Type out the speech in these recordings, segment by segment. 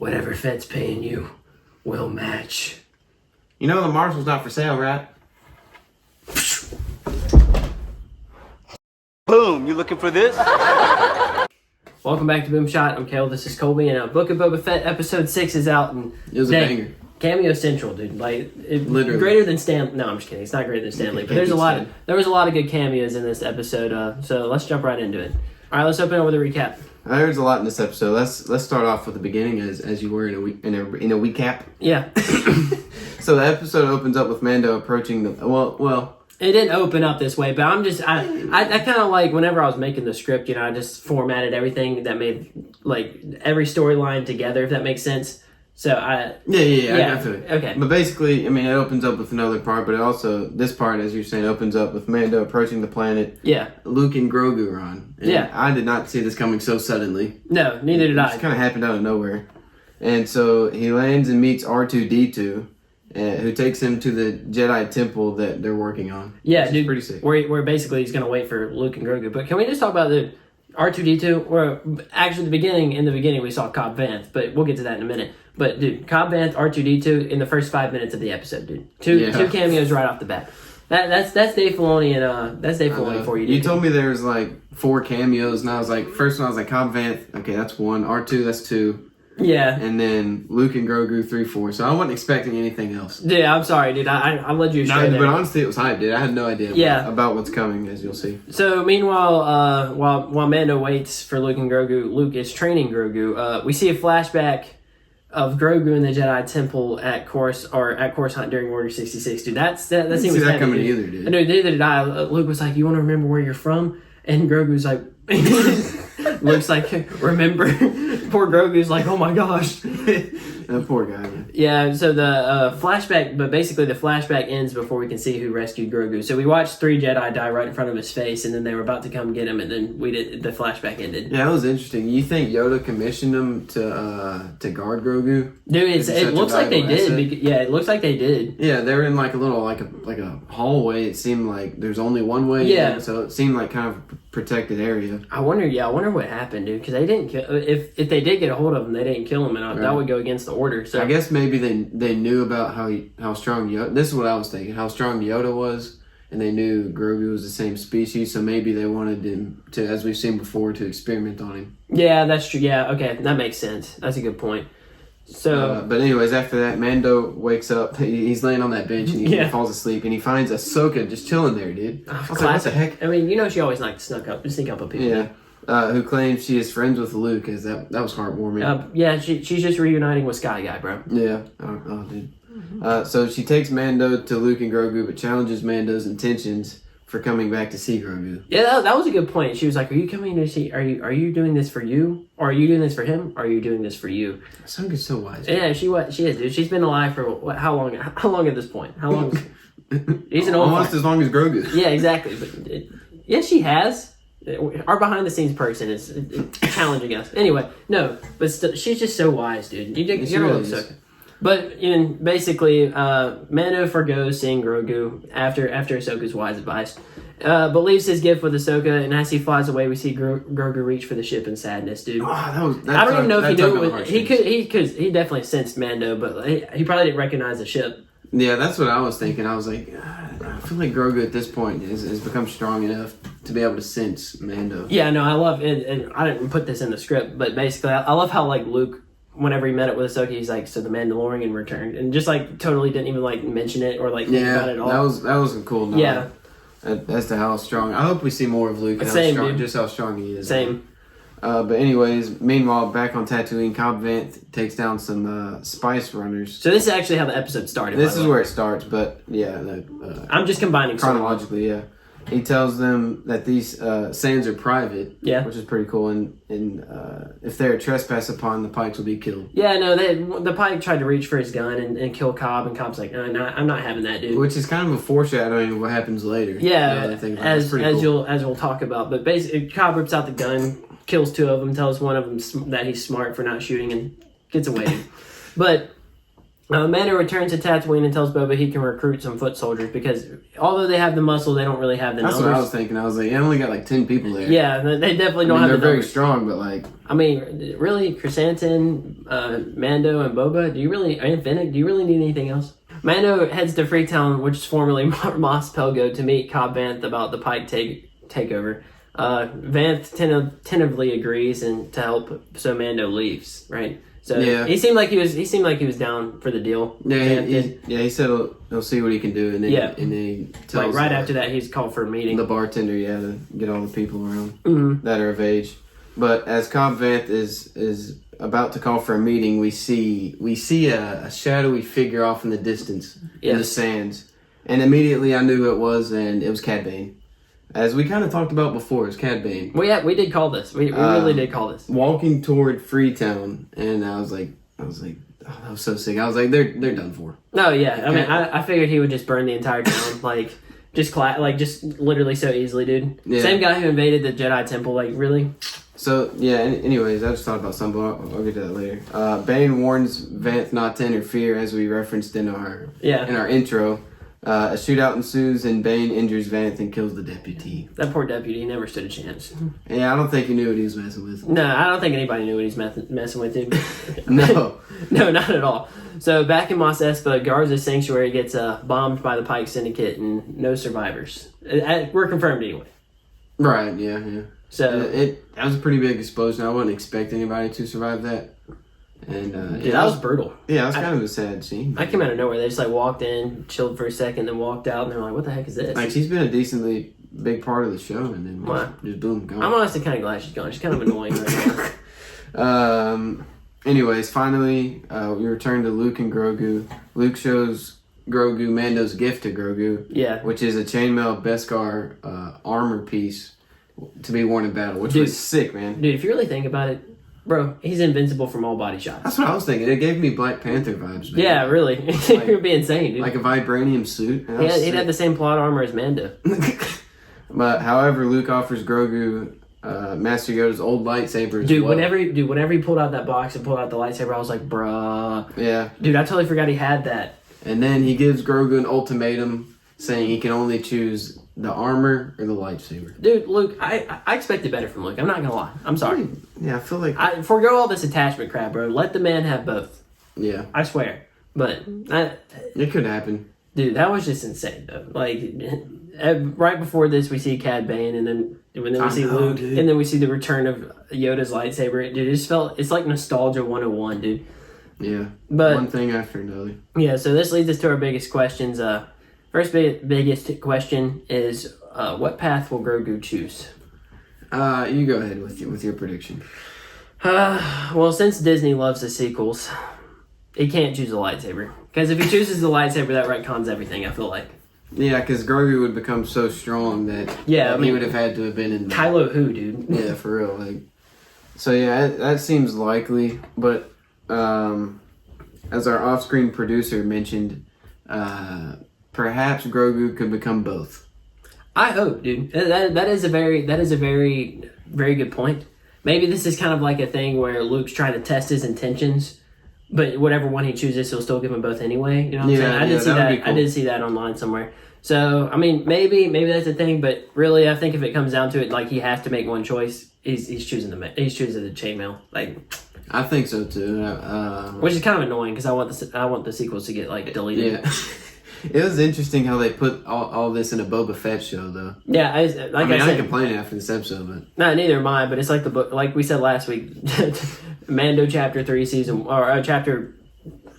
whatever Fett's paying you, we'll match. You know the Marshall's not for sale, right? Boom, you looking for this? Welcome back to Boom Shot. I'm Kel, this is Colby, and Book of Boba Fett episode 6 is out. And it was a banger. Cameo Central, dude. Like, literally. Greater than Stan... No, I'm just kidding. It's not greater than Stanley, but there was a lot of good cameos in this episode, so let's jump right into it. All right, let's open up with a recap. There's a lot in this episode. Let's start off with the beginning, as you were in a recap. Yeah. So the episode opens up with Mando approaching the well. It didn't open up this way, but I kind of like, whenever I was making the script, you know, I just formatted everything that made like every storyline together, if that makes sense. So Yeah, I got to it. Okay. But basically, I mean, it opens up with another part, but it also, this part, as you're saying, opens up with Mando approaching the planet. Yeah. Luke and Grogu are on. And yeah. I did not see this coming so suddenly. No, neither did I. It just kind of happened out of nowhere. And so he lands and meets R2-D2, who takes him to the Jedi temple that they're working on. Yeah, dude. Pretty sick. Where basically he's going to wait for Luke and Grogu. But can we just talk about the R2-D2? Where actually in the beginning we saw Cobb Vanth, but we'll get to that in a minute. But dude, Cobb Vanth, R2-D2 in the first 5 minutes of the episode, dude. Two cameos right off the bat. That's Dave Filoni and that's Dave Filoni for you. Dude. You told me there was like 4 cameos, and I was like, first one I was like Cobb Vanth, okay, that's 1. R2, that's 2. Yeah. And then Luke and Grogu 3, 4. So I wasn't expecting anything else. Yeah, I'm sorry, dude. I led you straight. But honestly, it was hype, dude. I had no idea about what's coming, as you'll see. So meanwhile, while Mando waits for Luke and Grogu, Luke is training Grogu. We see a flashback of Grogu in the Jedi Temple at Coruscant during Order 66. Dude, that scene was see that heavy, coming dude. either, dude. No, neither did I. Luke was like, "You want to remember where you're from?" And Grogu's like, Luke's like, "Remember?" Poor Grogu's like, "Oh my gosh." That poor guy, man. Yeah, so the flashback, but basically the flashback ends before we can see who rescued Grogu. So we watched 3 Jedi die right in front of his face, and then they were about to come get him, and then the flashback ended. Yeah, that was interesting. You think Yoda commissioned him to guard Grogu? Dude, it looks like they did. Yeah, it looks like they did. Yeah, they were in like a little like a hallway. It seemed like there's only one way. Yeah. In, so it seemed like kind of a protected area. I wonder what happened, dude, because they didn't kill. If they did get a hold of him, they didn't kill him, and that would go against the order. So I guess maybe they knew about how strong Yoda. This is what I was thinking. How strong Yoda was, and they knew Grogu was the same species. So maybe they wanted him to, as we've seen before, to experiment on him. Yeah, that's true. Yeah, okay, that makes sense. That's a good point. So, but anyways, after that, Mando wakes up. He's laying on that bench and he falls asleep, and he finds Ahsoka just chilling there, dude. I was like, what the heck? I mean, you know, she always liked to sneak up on people. Yeah. Who claims she is friends with Luke, as that was heartwarming. Yeah, she's just reuniting with Sky Guy, bro. Yeah. Oh dude. So she takes Mando to Luke and Grogu, but challenges Mando's intentions for coming back to see Grogu. Yeah, that was a good point. She was like, "Are you coming to see? Are you doing this for you, or are you doing this for him, or are you doing this for you?" Ahsoka's so wise. Yeah, she is, dude. She's been alive for how long? How long at this point? How long? He's an old almost as long as Grogu. Yeah, exactly. But yes, she has. Our behind the scenes person is challenging us. Anyway, no, but still, she's just so wise, dude. You really Ahsoka. But basically, Mando forgoes seeing Grogu after Ahsoka's wise advice. But leaves his gift with Ahsoka, and as he flies away, we see Grogu reach for the ship in sadness, dude. I don't even know if he knew it. He definitely sensed Mando, but he probably didn't recognize the ship. Yeah, that's what I was thinking. I was like, I feel like Grogu at this point has become strong enough to be able to sense Mando. Yeah, no, I love it. And I didn't put this in the script, but basically, I love how like Luke, whenever he met up with Ahsoka, he's like, "So the Mandalorian returned," and just like totally didn't even like mention it or like think about it at all. That was a cool nod. Yeah, as to how strong. I hope we see more of Luke and how strong he is. Same. But anyways, meanwhile, back on Tatooine, Cobb Vanth takes down some spice runners. So this is actually how the episode started. This is where it starts, but yeah. I'm just combining chronologically, yeah. He tells them that these sands are private, which is pretty cool, and if they're trespassed upon, the Pikes will be killed. Yeah, no, the Pike tried to reach for his gun and kill Cobb, and Cobb's like, "No, I'm not having that, dude." Which is kind of a foreshadowing of what happens later. Yeah, as we'll talk about. But basically, Cobb rips out the gun, kills 2 of them, tells one of them that he's smart for not shooting, and gets away. But Mando returns to Tatooine and tells Boba he can recruit some foot soldiers because although they have the muscle, they don't really have the numbers. That's what I was thinking. I was like, I only got like 10 people there. Yeah, they definitely don't have the numbers. They're very strong, but like... I mean, really, Chrysanthemum, Mando, and Boba, and Fennec, do you really need anything else? Mando heads to Freetown, which is formerly Mos Pelgo, to meet Cobb Vanth about the Pike takeover. Vanth tentatively agrees and to help, so Mando leaves, right? So yeah. he seemed like he was down for the deal. Yeah, he said he'll see what he can do, and then and he tells right after that he's called for a meeting. The bartender, to get all the people around that are of age. But as Cobb Vanth is about to call for a meeting, we see a shadowy figure off in the distance in the sands, and immediately I knew who it was, and it was Cad Bane. As we kind of talked about before, it's Cad Bane. Well, yeah, we did call this. We really did call this. Walking toward Freetown, and I was like, oh, that was so sick. I was like, they're done for. No, yeah. I mean, I figured he would just burn the entire town, just literally so easily, dude. Yeah. Same guy who invaded the Jedi Temple, really. So, yeah, anyways, I just thought about something, but I'll get to that later. Bane warns Vanth not to interfere, as we referenced in our intro. A shootout ensues, and Bane injures Vanth and kills the deputy. That poor deputy never stood a chance. Yeah, I don't think he knew what he was messing with. No, I don't think anybody knew what he was messing with, dude. No. No, not at all. So, back in Mos Espa, Garza's sanctuary gets bombed by the Pike Syndicate, and no survivors. We're confirmed anyway. Right, yeah. So that was a pretty big explosion. I wouldn't expect anybody to survive that. And that was brutal. Yeah, it was kind of a sad scene. I came out of nowhere. They just walked in, chilled for a second, then walked out, and they're like, "What the heck is this?" She's been a decently big part of the show, and then just boom, gone. I'm honestly kind of glad she's gone. She's kind of annoying right now. Anyways, finally, we return to Luke and Grogu. Luke shows Grogu Mando's gift to Grogu. Yeah. Which is a chainmail Beskar armor piece to be worn in battle, which was sick, man. Dude, if you really think about it, bro, he's invincible from all body shots. That's what I was thinking. It gave me Black Panther vibes, man. Yeah, really. It would be insane, dude. Like a vibranium suit. He'd have the same plot armor as Mando. But, however, Luke offers Grogu Master Yoda's old lightsaber. Dude, whenever he pulled out that box and pulled out the lightsaber, I was like, bruh. Yeah. Dude, I totally forgot he had that. And then he gives Grogu an ultimatum saying he can only choose the armor or the lightsaber. Dude, Luke, I expected better from Luke. I'm not gonna lie. I'm sorry. Yeah, I feel like... forgo all this attachment crap, bro. Let the man have both. Yeah. I swear. But... it could happen. Dude, that was just insane, though. Right before this, we see Cad Bane, and then we see Luke, dude. And then we see the return of Yoda's lightsaber. Dude, it just felt... It's like nostalgia 101, dude. Yeah. But one thing after another. Yeah, so this leads us to our biggest questions. First biggest question is, what path will Grogu choose? You go ahead with your prediction. Well, since Disney loves the sequels, he can't choose a lightsaber. Because if he chooses the lightsaber, that retcons everything, I feel like. Yeah, because Grogu would become so strong that he would have had to have been in... Kylo who, dude? Yeah, for real. So, yeah, that seems likely, but... as our off-screen producer mentioned, perhaps Grogu could become both. I hope, dude. That is a very very good point. Maybe this is kind of like a thing where Luke's trying to test his intentions, but whatever one he chooses, he'll still give them both anyway. You know what I'm saying? I did see that. Cool. I did see that online somewhere. So I mean, maybe that's a thing, but really, I think if it comes down to it, he has to make one choice. He's choosing the chainmail. I think so too. Which is kind of annoying because I want the sequels to get deleted. Yeah. It was interesting how they put all this in a Boba Fett show, though. Yeah, I said, I ain't complaining after this episode, but no, neither am I. But it's like the book, like we said last week, Mando Chapter 3 season Chapter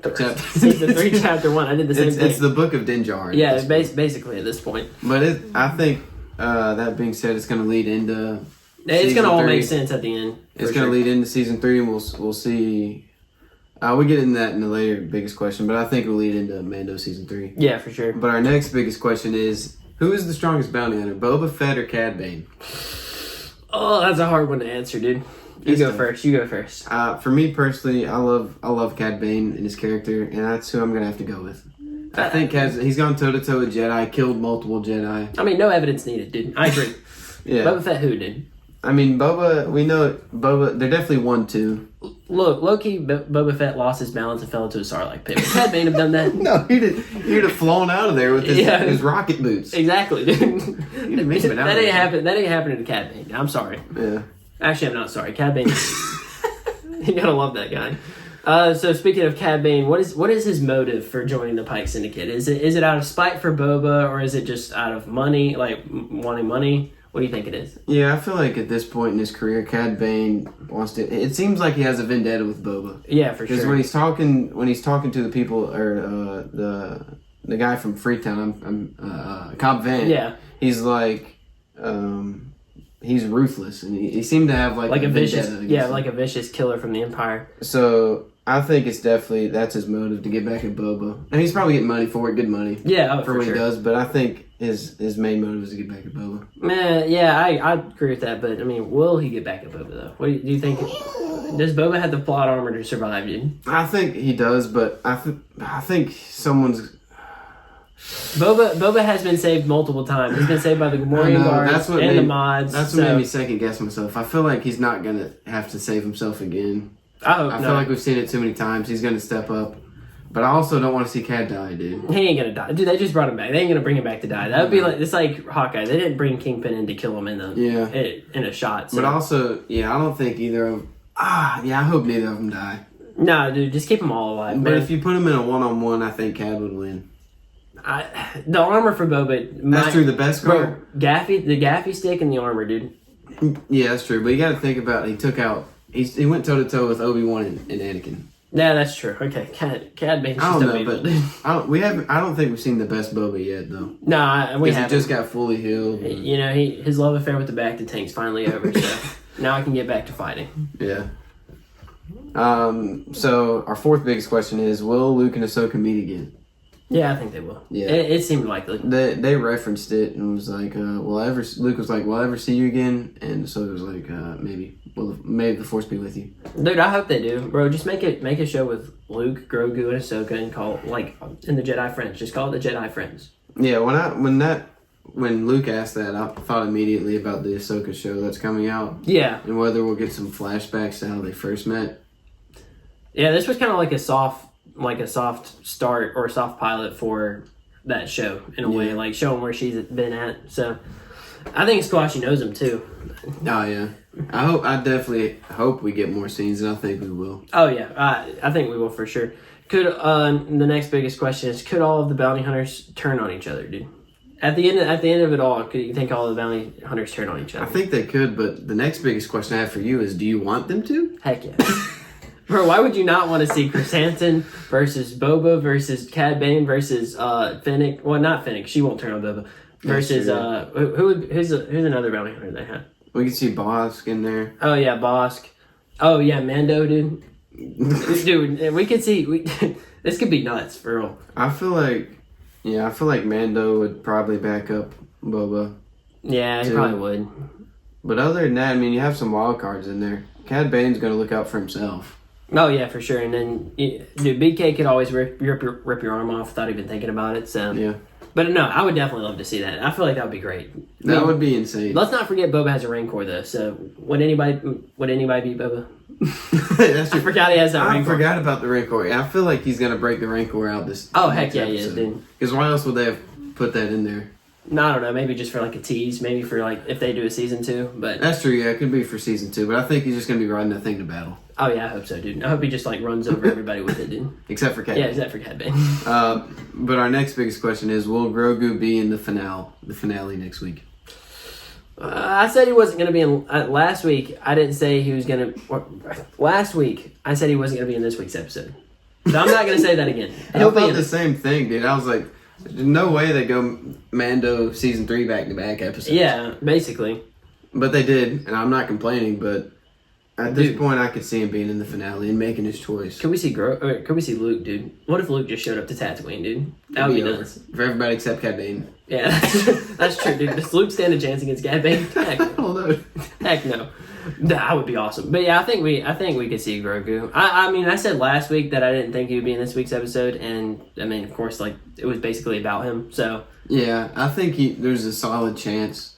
Season 3 Chapter 1. I did the same thing. It's the Book of Din Djarin. Yeah, basically at this point. But I think that being said, it's going to lead into. It's going to all make sense at the end. It's going to lead into season 3, and we'll see. We'll get into that in the later biggest question, but I think it'll lead into Mando season 3. Yeah, for sure. But our next biggest question is, who is the strongest bounty hunter, Boba Fett or Cad Bane? Oh, that's a hard one to answer, dude. You go first. For me personally, I love Cad Bane and his character, and that's who I'm gonna have to go with. I think he's gone toe to toe with Jedi, killed multiple Jedi. I mean, no evidence needed, dude. I agree. Yeah. Boba Fett, who, dude? I mean, Boba. We know Boba. They're definitely 1-2. Look, low-key, Boba Fett lost his balance and fell into a Sarlacc pit. Would Cad Bane have done that? No, he'd have flown out of there with his rocket boots. Exactly, dude. That ain't happening. That ain't happening to Cad Bane. I'm sorry. Yeah. Actually, I'm not sorry. Cad Bane. You gotta love that guy. So speaking of Cad Bane, what is his motive for joining the Pike Syndicate? Is it out of spite for Boba, or is it just out of money, like wanting money? What do you think it is? Yeah, I feel like at this point in his career, Cad Bane wants to. It seems like he has a vendetta with Boba. Yeah, for sure. Because when he's talking to the people or the guy from Freetown, Cobb Vanth. Yeah, he's like, he's ruthless, and he seemed to have like a vicious, him. like a vicious killer from the Empire. So I think it's definitely that's his motive to get back at Boba, and he's probably getting money for it, good money. Yeah, for what he does. But I think his main motive is to get back at Boba. Man, yeah, I agree with that. But I mean, will he get back at Boba though? What do you think? Does Boba have the plot armor to survive, dude? I think he does, but I think someone's. Boba has been saved multiple times. He's been saved by the Gamorrean guards and the mods. That's what made me second guess myself. I feel like he's not gonna have to save himself again. I feel like we've seen it too many times. He's gonna step up. But I also don't want to see Cad die, dude. He ain't gonna die. Dude, they just brought him back. They ain't gonna bring him back to die. That would be like, it's like Hawkeye. They didn't bring Kingpin in to kill him in a shot. So. But also, I don't think either of I hope neither of them die. No, dude, just keep them all alive. But if you put them in a one-on-one, I think Cad would win. The armor for Boba. That's true, the best card. The gaffy stick and the armor, dude. Yeah, that's true. But you gotta think about he went toe-to-toe with Obi-Wan and Anakin. Yeah, that's true. Okay, Cad Bane's I just don't know, but I don't think we've seen the best Boba yet, though. No, we haven't. He just got fully healed. His love affair with the Bacta tank's finally over, so now I can get back to fighting. Yeah. So our fourth biggest question is: will Luke and Ahsoka meet again? Yeah, I think they will. Yeah, it seemed likely. They referenced it and was like, Luke was like, will I ever see you again? And Ahsoka was like, maybe. Well, may the Force be with you. Dude, I hope they do. Bro, just make a show with Luke, Grogu, and Ahsoka and call in the Jedi Friends. Just call it the Jedi Friends. Yeah, when Luke asked that, I thought immediately about the Ahsoka show that's coming out. Yeah. And whether we'll get some flashbacks to how they first met. Yeah, this was kind of like a soft start or a soft pilot for that show in a way, like showing where she's been at. So I think it's cool how she knows him too. Oh yeah, I definitely hope we get more scenes, and I think we will. Oh yeah, I think we will for sure. Could the next biggest question is, could all of the bounty hunters turn on each other, dude? At the end of it all, could you think all of the bounty hunters turn on each other? I think they could, but the next biggest question I have for you is, do you want them to? Heck yeah. Bro, why would you not want to see Chrysanthemum versus Boba versus Cad Bane versus Fennec? Well, not Fennec. She won't turn on Boba. Versus who's another bounty hunter they have? We can see Bosk in there. Oh yeah, Bosk. Oh yeah, Mando, dude. Dude, we could see. This could be nuts for real. I feel like Mando would probably back up Boba. Yeah, he probably would. But other than that, I mean, you have some wild cards in there. Cad Bane's gonna look out for himself. Oh yeah, for sure. And then, dude, BK could always rip your arm off without even thinking about it. So yeah. But no, I would definitely love to see that. I feel like that would be great. That would be insane. Let's not forget Boba has a Rancor though. So would anybody beat Boba? That's true. I forgot he has that Rancor. I forgot about the Rancor. I feel like he's gonna break the Rancor out this. Oh heck yeah, he is, dude. Because why else would they have put that in there? No, I don't know. Maybe just for like a tease. Maybe for like if they do a season 2. But that's true. Yeah, it could be for season 2. But I think he's just gonna be riding that thing to battle. Oh yeah, I hope so, dude. I hope he just like runs over everybody with it, dude. Except for Cad. Yeah, except for Cad Bane. But our next biggest question is: will Grogu be in the finale next week? I said he wasn't going to be in last week. I didn't say he was going to. Last week, I said he wasn't going to be in this week's episode. So I'm not going to say that again. I thought the same thing, dude. I was like, there's no way they go Mando season 3 back-to-back episodes. Yeah, basically. But they did, and I'm not complaining. But at this point, I could see him being in the finale and making his choice. Could we see Luke, dude? What if Luke just showed up to Tatooine, dude? That would be nuts. For everybody except Cad Bane. Yeah, that's true, dude. Does Luke stand a chance against Cad Bane? Heck no. Heck no. That would be awesome. But yeah, I think we could see Grogu. I mean, I said last week that I didn't think he would be in this week's episode, and I mean, of course, like it was basically about him. So yeah, I think there's a solid chance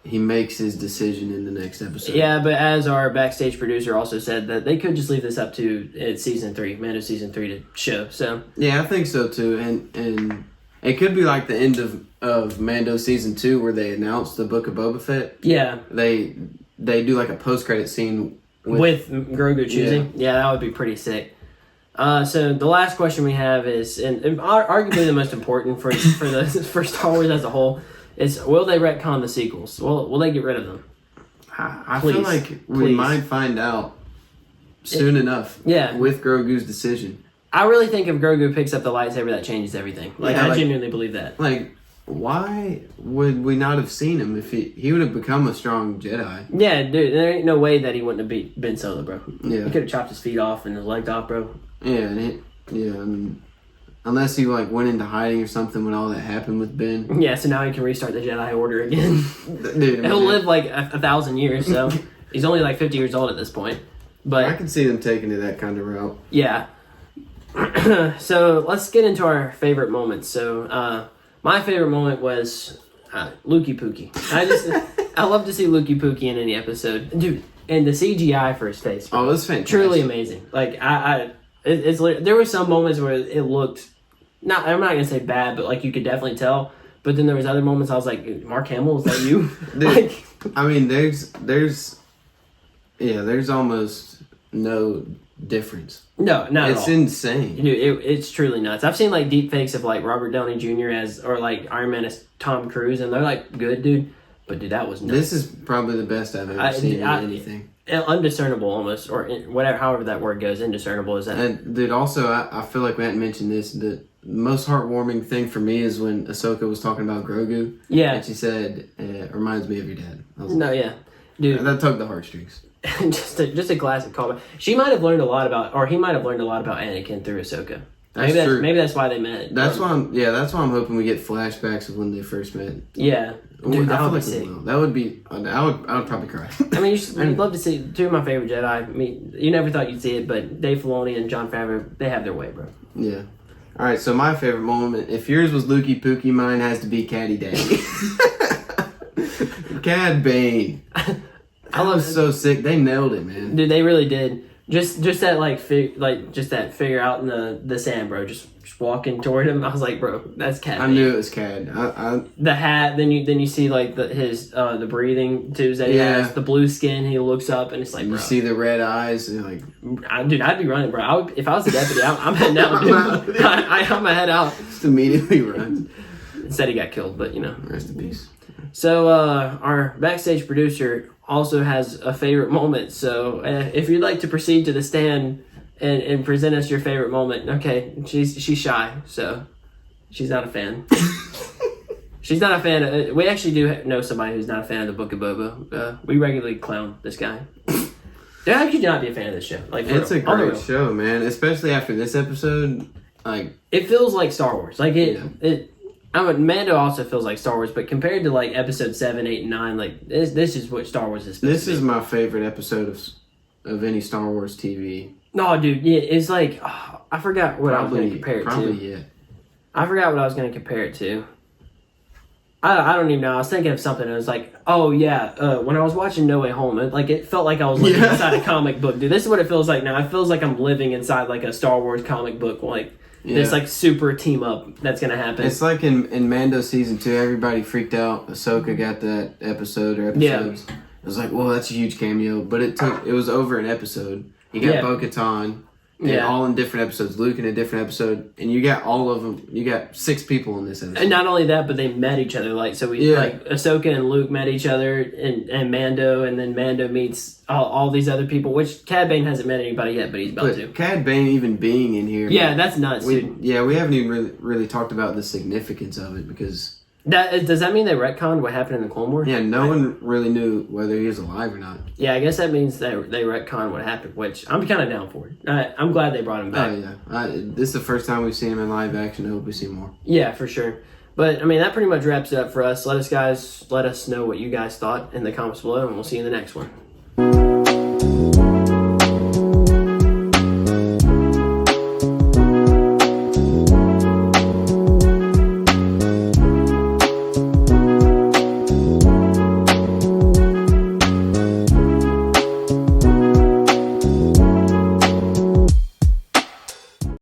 he makes his decision in the next episode. Yeah, but as our backstage producer also said, that they could just leave this up to season 3, Mando season 3 to show. So yeah, I think so too, and it could be like the end of Mando season 2 where they announce the Book of Boba Fett. Yeah, they do like a post-credit scene with Grogu choosing. Yeah, that would be pretty sick. So the last question we have is, and arguably the most important for Star Wars as a whole, is will they retcon the sequels? Will they get rid of them? I feel like we might find out soon enough. Yeah, with Grogu's decision. I really think if Grogu picks up the lightsaber, that changes everything. I genuinely believe that. Like, why would we not have seen him if he would have become a strong Jedi? Yeah, dude, there ain't no way that he wouldn't have been Solo, bro. Yeah, he could have chopped his feet off and his legs off, bro. Yeah, and unless he like went into hiding or something when all that happened with Ben. Yeah, so now he can restart the Jedi Order again. Dude, he'll live like 1,000 years, so he's only like 50 years old at this point. But I can see them taking it that kind of route. Yeah. So let's get into our favorite moments. So my favorite moment was Lukey Pookie. I love to see Lukey Pookie in any episode, dude. And the CGI for his face. Oh, it's fantastic. Truly amazing. Like there were some moments where it looked I'm not gonna say bad, but like you could definitely tell. But then there was other moments I was like, Mark Hamill, is that you? Dude, like, I mean, there's almost no difference. No, not at all. It's insane. Dude, it's truly nuts. I've seen like deep fakes of like Robert Downey Jr. or like Iron Man as Tom Cruise, and they're like good, dude. But dude, that was nuts. This is probably the best I've ever seen in anything. Undiscernible almost, or whatever, however that word goes, indiscernible is that. And dude, also I feel like we hadn't mentioned this. The most heartwarming thing for me is when Ahsoka was talking about Grogu. Yeah, and she said, "It reminds me of your dad." Dude, that tugged the heartstrings. just a classic callback. She might have learned a lot about, or he might have learned a lot about Anakin through Ahsoka. Maybe that's why they met. That's why I'm hoping we get flashbacks of when they first met. Yeah. Dude, that would be sick. That would be. I would probably cry. I mean, you'd love to see two of my favorite Jedi. I mean, you never thought you'd see it, but Dave Filoni and Jon Favreau, they have their way, bro. Yeah. All right. So my favorite moment, if yours was Lukey Pookie, mine has to be Caddy Daddy. Cad Bane. I was so sick. They nailed it, man. Dude, they really did. Just that just that figure out in the sand, bro. Just walking toward him. I was like, bro, that's Cad. I knew it was Cad. The hat. Then you see like the breathing tubes that he has. The blue skin. He looks up and it's like, bro. You see the red eyes. And like, dude, I'd be running, bro. If I was a deputy, I'm heading out, dude. I'm gonna head out. Just immediately run. Instead, he got killed, but rest in peace. So our backstage producer also has a favorite moment. So if you'd like to proceed to the stand and present us your favorite moment. Okay, she's shy, so she's not a fan. She's not a fan. We actually do know somebody who's not a fan of the Book of Boba. We regularly clown this guy. How could you not be a fan of this show? Like, it's a great show, man. Especially after this episode. Like, it feels like Star Wars. Like Mando also feels like Star Wars, but compared to like episode 7, 8, and 9, like this is what Star Wars is. This is my favorite episode of any Star Wars TV. No, dude, yeah, it's like I forgot what I was going to compare it to. Yeah. I forgot what I was going to compare it to. I don't even know. I was thinking of something. And it was like, oh yeah, when I was watching No Way Home, it felt like I was living inside a comic book, dude. This is what it feels like now. It feels like I'm living inside like a Star Wars comic book, like. Yeah. This like super team up that's gonna happen. It's like in Mando season 2, everybody freaked out. Ahsoka got that episode or episodes. Yeah. It was like, well, that's a huge cameo, but it was over an episode. You got Bo-Katan, and all in different episodes. Luke in a different episode, and you got all of them. You got 6 people in this episode. And not only that, but they met each other. Like like Ahsoka and Luke met each other, and Mando, and then Mando meets all these other people. Which Cad Bane hasn't met anybody yet, but he's about to. Cad Bane even being in here. Yeah, that's nuts, dude. Yeah, we haven't even really talked about the significance of it because. Does that mean they retconned what happened in the Clone Wars? Yeah, no one really knew whether he was alive or not. Yeah, I guess that means they retconned what happened, which I'm kind of down for it. I'm glad they brought him back. Oh, yeah. This is the first time we've seen him in live action. I hope we see more. Yeah, for sure. But, I mean, that pretty much wraps it up for us. Let us know what you guys thought in the comments below, and we'll see you in the next one.